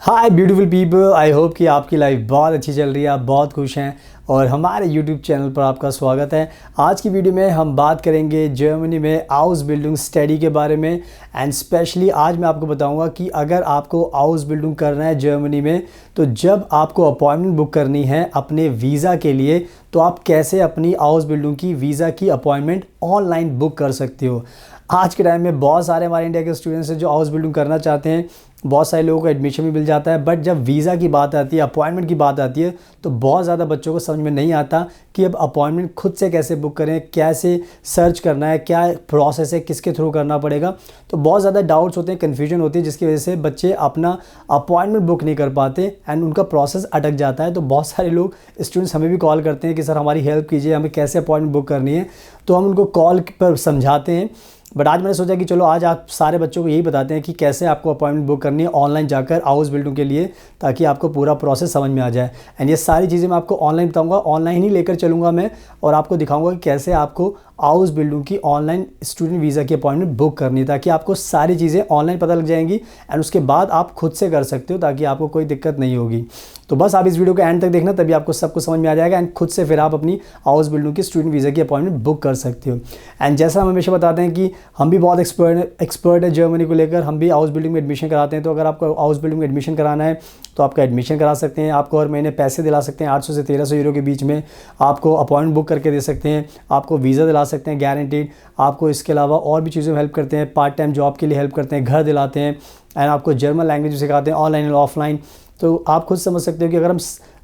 Hi beautiful people, I hope कि आपकी life बहुत अच्छी चल रही है, आप बहुत खुश हैं और हमारे यूट्यूब चैनल पर आपका स्वागत है। आज की वीडियो में हम बात करेंगे जर्मनी में हाउस बिल्डिंग स्टडी के बारे में। एंड स्पेशली आज मैं आपको बताऊंगा कि अगर आपको हाउस बिल्डिंग करना है जर्मनी में, तो जब आपको अपॉइंटमेंट बुक करनी है अपने वीज़ा के लिए, तो आप कैसे अपनी हाउस बिल्डिंग की वीज़ा की अपॉइंटमेंट ऑनलाइन बुक कर सकते हो। आज के टाइम में बहुत सारे हमारे इंडिया के स्टूडेंट्स हैं जो हाउस बिल्डिंग करना चाहते हैं, बहुत सारे लोगों को एडमिशन भी मिल जाता है, बट जब वीज़ा की बात आती है, अपॉइंटमेंट की बात आती है, तो बहुत ज़्यादा बच्चों को समझ में नहीं आता कि अब अपॉइंटमेंट खुद से कैसे बुक करें, कैसे सर्च करना है, क्या प्रोसेस है, किसके थ्रू करना पड़ेगा। तो बहुत ज़्यादा डाउट्स होते हैं, कन्फ्यूजन होती है, जिसकी वजह से बच्चे अपना अपॉइंटमेंट बुक नहीं कर पाते एंड उनका प्रोसेस अटक जाता है। तो बहुत सारे लोग स्टूडेंट्स हमें भी कॉल करते हैं कि सर हमारी हेल्प कीजिए, हमें कैसे अपॉइंटमेंट बुक करनी है। तो हम उनको कॉल पर समझाते हैं। बट आज मैंने सोचा कि चलो आज आप सारे बच्चों को यही बताते हैं कि कैसे आपको अपॉइंटमेंट बुक करनी है ऑनलाइन जाकर हाउस बिल्डिंग के लिए, ताकि आपको पूरा प्रोसेस समझ में आ जाए। एंड ये सारी चीज़ें मैं आपको ऑनलाइन बताऊंगा, ऑनलाइन ही लेकर चलूँगा मैं, और आपको दिखाऊंगा कि कैसे आपको हाउस बिल्डिंग की ऑनलाइन स्टूडेंट वीज़ा की अपॉइंटमेंट बुक करनी है, ताकि आपको सारी चीज़ें ऑनलाइन पता लग जाएंगी एंड उसके बाद आप खुद से कर सकते हो, ताकि आपको कोई दिक्कत नहीं होगी। तो बस आप इस वीडियो को एंड तक देखना, तभी आपको सब कुछ समझ में आ जाएगा एंड खुद से फिर आप अपनी हाउस बिल्डिंग की स्टूडेंट वीज़ा की अपॉइंटमेंट बुक कर सकते हो। एंड जैसा हम हमेशा बताते हैं कि हम भी बहुत एक्सपर्ट है जर्मनी को लेकर, हम भी हाउस बिल्डिंग में एडमिशन कराते हैं। तो अगर आपको हाउस बिल्डिंग में एडमिशन कराना है तो आपका एडमिशन करा सकते हैं, आपको हर महीने पैसे दिला सकते हैं 800 से 1300 यूरो के बीच में, आपको अपॉइंटमेंट बुक करके दे सकते हैं, आपको वीज़ा दिला सकते हैं गारंटीड। आपको इसके अलावा और भी चीज़ों में हेल्प करते हैं, पार्ट टाइम जॉब के लिए हेल्प करते हैं, घर दिलाते हैं एंड आपको जर्मन लैंग्वेज सिखाते हैं ऑनलाइन और ऑफलाइन। तो आप खुद समझ सकते हो कि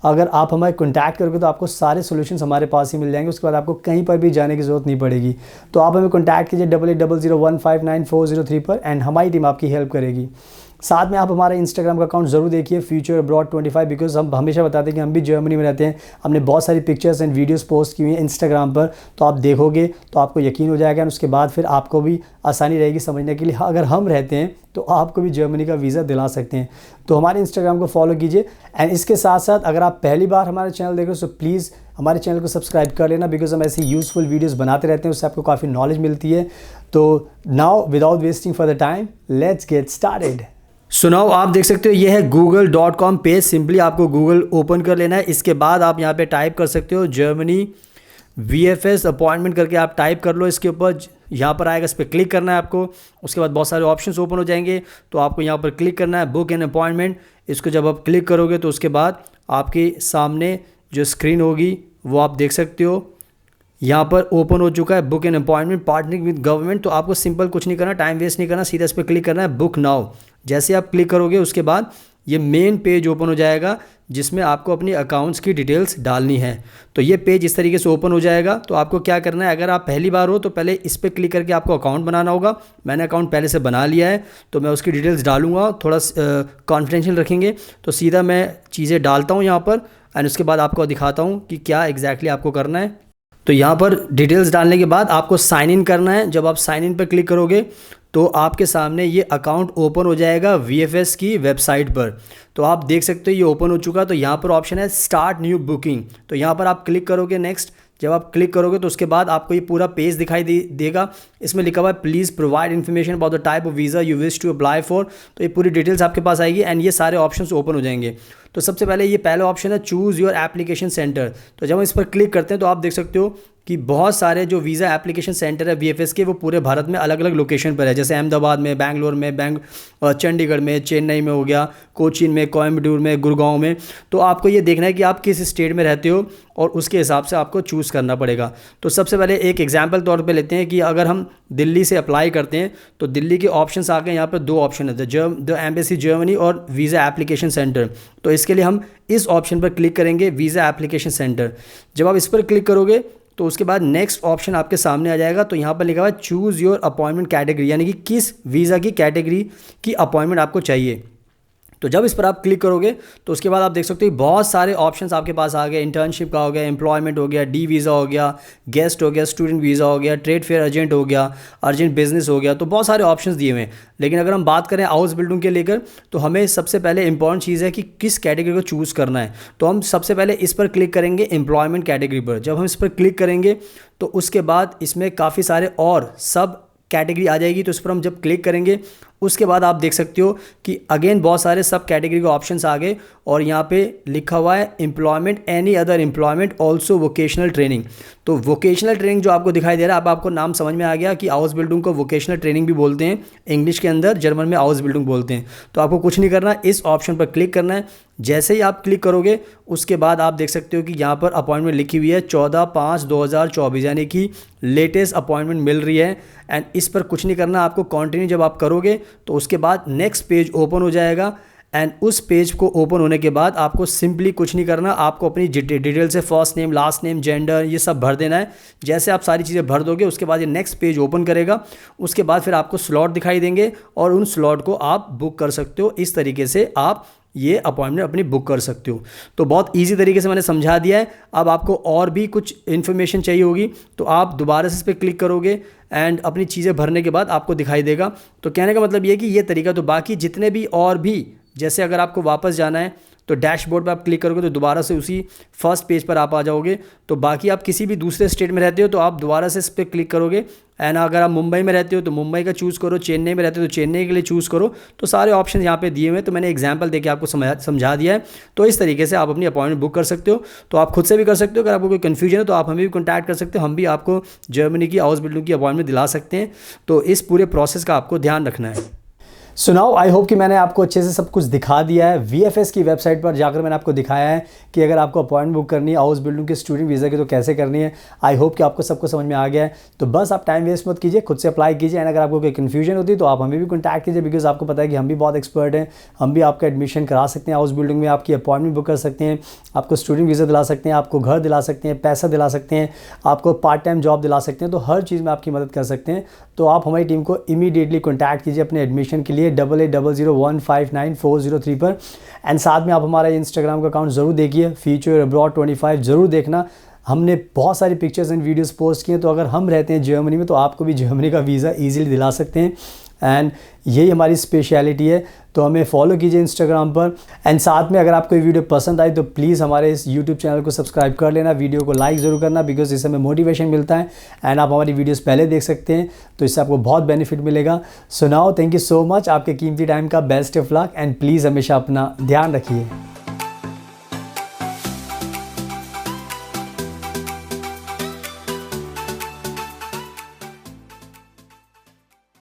अगर आप हमारे कॉन्टैक्ट करोगे तो आपको सारे सॉल्यूशंस हमारे पास ही मिल जाएंगे। उसके बाद आपको कहीं पर भी जाने की ज़रूरत नहीं पड़ेगी। तो आप हमें कॉन्टैक्ट कीजिए 8800159403 पर एंड हमारी टीम आपकी हेल्प करेगी। साथ में आप हमारा इंस्टाग्राम का अकाउंट ज़रूर देखिए, फ्यूचर अब्रॉड 25, बिकॉज हम हमेशा बताते हैं कि हम भी जर्मनी में रहते हैं। हमने बहुत सारी पिक्चर्स एंड वीडियोस पोस्ट की हुई हैं इंस्टाग्राम पर, तो आप देखोगे तो आपको यकीन हो जाएगा एंड उसके बाद फिर आपको भी आसानी रहेगी समझने के लिए। अगर हम रहते हैं तो आपको भी जर्मनी का वीज़ा दिला सकते हैं। तो हमारे इंस्टाग्राम को फॉलो कीजिए एंड इसके साथ साथ अगर आप पहली बार हमारे चैनल देख रहे हो तो प्लीज़ हमारे चैनल को सब्सक्राइब कर लेना, बिकॉज हम ऐसी यूज़फुल वीडियोस बनाते रहते हैं, उससे आपको काफ़ी नॉलेज मिलती है। तो now without wasting for the time, let's get started. सुनाओ, आप देख सकते हो ये है google.com पेज। सिंपली आपको गूगल ओपन कर लेना है। इसके बाद आप यहाँ पे टाइप कर सकते हो जर्मनी VFS अपॉइंटमेंट करके आप टाइप कर लो। इसके ऊपर यहाँ पर आएगा, इस पर क्लिक करना है आपको। उसके बाद बहुत सारे ऑप्शंस ओपन हो जाएंगे, तो आपको यहाँ पर क्लिक करना है बुक एन अपॉइंटमेंट। इसको जब आप क्लिक करोगे तो उसके बाद आपके सामने जो स्क्रीन होगी वो आप देख सकते हो। यहाँ पर ओपन हो चुका है book an appointment partnering with government. तो आपको सिंपल कुछ नहीं करना, टाइम वेस्ट नहीं करना, सीधा इस पर क्लिक करना है बुक नाउ। जैसे आप क्लिक करोगे उसके बाद ये मेन पेज ओपन हो जाएगा, जिसमें आपको अपनी अकाउंट्स की डिटेल्स डालनी है। तो ये पेज इस तरीके से ओपन हो जाएगा। तो आपको क्या करना है, अगर आप पहली बार हो तो पहले इस पर क्लिक करके आपको अकाउंट बनाना होगा। मैंने अकाउंट पहले से बना लिया है, तो मैं उसकी डिटेल्स डालूंगा, थोड़ा कॉन्फिडेंशियल रखेंगे। तो सीधा मैं चीज़ें डालता हूँ यहाँ पर एंड उसके बाद आपको दिखाता हूँ कि क्या एग्जैक्टली आपको करना है। तो यहाँ पर डिटेल्स डालने के बाद आपको साइन इन करना है। जब आप साइन इन पर क्लिक करोगे तो आपके सामने ये अकाउंट ओपन हो जाएगा VFS की वेबसाइट पर। तो आप देख सकते हो ये ओपन हो चुका। तो यहाँ पर ऑप्शन है स्टार्ट न्यू बुकिंग, तो यहाँ पर आप क्लिक करोगे नेक्स्ट। जब आप क्लिक करोगे तो उसके बाद आपको ये पूरा पेज दिखाई देगा। इसमें लिखा हुआ है please provide information about the type of visa you wish to apply for. तो ये पूरी डिटेल्स आपके पास आएगी एंड ये सारे ऑप्शंस ओपन हो जाएंगे। तो सबसे पहले ये पहला ऑप्शन है चूज़ योर एप्लीकेशन सेंटर। तो जब हम इस पर क्लिक करते हैं तो आप देख सकते हो कि बहुत सारे जो वीज़ा एप्लीकेशन सेंटर है VFS के, वो पूरे भारत में अलग अलग लोकेशन पर है। जैसे अहमदाबाद में, बेंगलोर में, चंडीगढ़ में, चेन्नई में हो गया, कोचीन में, कोयम्बटूर में, गुड़गांव में। तो आपको ये देखना है कि आप किस स्टेट में रहते हो और उसके हिसाब से आपको चूज़ करना पड़ेगा। तो सबसे पहले एक एग्जाम्पल तौर पे लेते हैं कि अगर हम दिल्ली से अप्लाई करते हैं तो दिल्ली के ऑप्शंस आ गए। यहाँ पर दो ऑप्शन है, द एम्बेसी जर्मनी और वीज़ा एप्लीकेशन सेंटर। तो इसके लिए हम इस ऑप्शन पर क्लिक करेंगे, वीज़ा एप्लीकेशन सेंटर। जब आप इस पर क्लिक करोगे तो उसके बाद नेक्स्ट ऑप्शन आपके सामने आ जाएगा। तो यहाँ पर लिखा हुआ है चूज़ योर अपॉइंटमेंट कैटेगरी, यानी कि किस वीज़ा की कैटेगरी की अपॉइंटमेंट आपको चाहिए। तो जब इस पर आप क्लिक करोगे तो उसके बाद आप देख सकते हो बहुत सारे ऑप्शंस आपके पास आ गए। इंटर्नशिप का हो गया, एम्प्लॉयमेंट हो गया, डी वीज़ा हो गया, गेस्ट हो गया, स्टूडेंट वीज़ा हो गया, ट्रेड फेयर एजेंट हो गया, अर्जेंट बिजनेस हो गया। तो बहुत सारे ऑप्शंस दिए हुए हैं। लेकिन अगर हम बात करें हाउस बिल्डिंग के लेकर, तो हमें सबसे पहले इंपॉर्टेंट चीज़ है कि किस कैटेगरी को चूज़ करना है। तो हम सबसे पहले इस पर क्लिक करेंगे एम्प्लॉयमेंट कैटेगरी पर। जब हम इस पर क्लिक करेंगे तो उसके बाद इसमें काफ़ी सारे और सब कैटेगरी आ जाएगी। तो इस पर हम जब क्लिक करेंगे उसके बाद आप देख सकते हो कि अगेन बहुत सारे सब कैटेगरी के ऑप्शंस आ गए और यहाँ पे लिखा हुआ है employment, any other employment, also vocational training. तो वोकेशनल ट्रेनिंग जो आपको दिखाई दे रहा है, अब आपको नाम समझ में आ गया कि हाउस बिल्डिंग को वोकेशनल ट्रेनिंग भी बोलते हैं इंग्लिश के अंदर, जर्मन में हाउस बिल्डिंग बोलते हैं। तो आपको कुछ नहीं करना, इस ऑप्शन पर क्लिक करना है। जैसे ही आप क्लिक करोगे उसके बाद आप देख सकते हो कि यहाँ पर अपॉइंटमेंट लिखी हुई है 14/5/2024, यानी कि लेटेस्ट अपॉइंटमेंट मिल रही है। एंड इस पर कुछ नहीं करना, आपको कंटिन्यू जब आप करोगे तो उसके बाद नेक्स्ट पेज ओपन हो जाएगा। एंड उस पेज को ओपन होने के बाद आपको सिंपली कुछ नहीं करना, आपको अपनी डिटेल से first name, last name, gender ये सब भर देना है। जैसे आप सारी चीज़ें भर दोगे उसके बाद ये नेक्स्ट पेज ओपन करेगा। उसके बाद फिर आपको स्लॉट दिखाई देंगे और उन स्लॉट को आप बुक कर सकते हो। इस तरीके से आप ये अपॉइंटमेंट अपनी बुक कर सकते हो। तो बहुत इजी तरीके से मैंने समझा दिया है। अब आपको और भी कुछ इन्फॉर्मेशन चाहिए होगी तो आप दोबारा से इस पर क्लिक करोगे एंड अपनी चीज़ें भरने के बाद आपको दिखाई देगा। तो कहने का मतलब ये कि ये तरीका, तो बाकी जितने भी और भी, जैसे अगर आपको वापस जाना है तो डैशबोर्ड पर आप क्लिक करोगे तो दोबारा से उसी फर्स्ट पेज पर आप आ जाओगे। तो बाकी आप किसी भी दूसरे स्टेट में रहते हो तो आप दोबारा से इस पर क्लिक करोगे। एंड अगर आप मुंबई में रहते हो तो मुंबई का चूज़ करो, चेन्नई में रहते हो तो चेन्नई के लिए चूज़ करो। तो सारे ऑप्शन यहाँ पे दिए हुए हैं, तो मैंने एग्जांपल देके आपको समझा दिया है। तो इस तरीके से आप अपनी अपॉइंटमेंट बुक कर सकते हो। तो आप खुद से भी कर सकते हो। अगर आपको कोई कन्फ्यूजन है तो आप हमें भी कॉन्टैक्ट कर सकते हो, हम भी आपको जर्मनी की हाउस बिल्डिंग की अपॉइंटमेंट दिला सकते हैं। तो इस पूरे प्रोसेस का आपको ध्यान रखना है। सो नाउ आई होप कि मैंने आपको अच्छे से सब कुछ दिखा दिया है। VFS की वेबसाइट पर जाकर मैंने आपको दिखाया है कि अगर आपको अपॉइंटमेंट बुक करनी है हाउस बिल्डिंग के स्टूडेंट वीज़ा की तो कैसे करनी है। आई होप कि आपको सबको समझ में आ गया है। तो बस आप टाइम वेस्ट मत कीजिए, खुद से अप्लाई कीजिए। एंड अगर आपको कोई कन्फ्यूजन होती है तो आप हमें भी कॉन्टैक्ट कीजिए, बिकॉज आपको पता है कि हम भी बहुत एक्सपर्ट हैं। हम भी आपका एडमिशन करा सकते हैं हाउस बिल्डिंग में, आपकी अपॉइंटमेंट बुक कर सकते हैं, आपको स्टूडेंट वीज़ा दिला सकते हैं, आपको घर दिला सकते हैं, पैसा दिला सकते हैं, आपको पार्ट टाइम जॉब दिला सकते हैं। तो हर चीज़ में आपकी मदद कर सकते हैं। तो आप हमारी टीम को इमीडिएटली कॉन्टैक्ट कीजिए अपने एडमिशन के लिए 8800159403 पर। एंड साथ में आप हमारा इंस्टाग्राम का अकाउंट ज़रूर देखिए, फ्यूचर अब्रॉड 25 ज़रूर देखना। हमने बहुत सारी पिक्चर्स एंड वीडियोस पोस्ट किए हैं। तो अगर हम रहते हैं जर्मनी में तो आपको भी जर्मनी का वीज़ा ईजिली दिला सकते हैं। एंड यही हमारी स्पेशलिटी है। तो हमें फॉलो कीजिए इंस्टाग्राम पर। एंड साथ में अगर आपको ये वीडियो पसंद आई तो प्लीज़ हमारे इस यूट्यूब चैनल को सब्सक्राइब कर लेना, वीडियो को लाइक ज़रूर करना, बिकॉज इससे हमें मोटिवेशन मिलता है। एंड आप हमारी वीडियोस पहले देख सकते हैं तो इससे आपको बहुत बेनिफिट मिलेगा। So now thank you so much, आपके कीमती टाइम का best of luck and please हमेशा अपना ध्यान रखिए।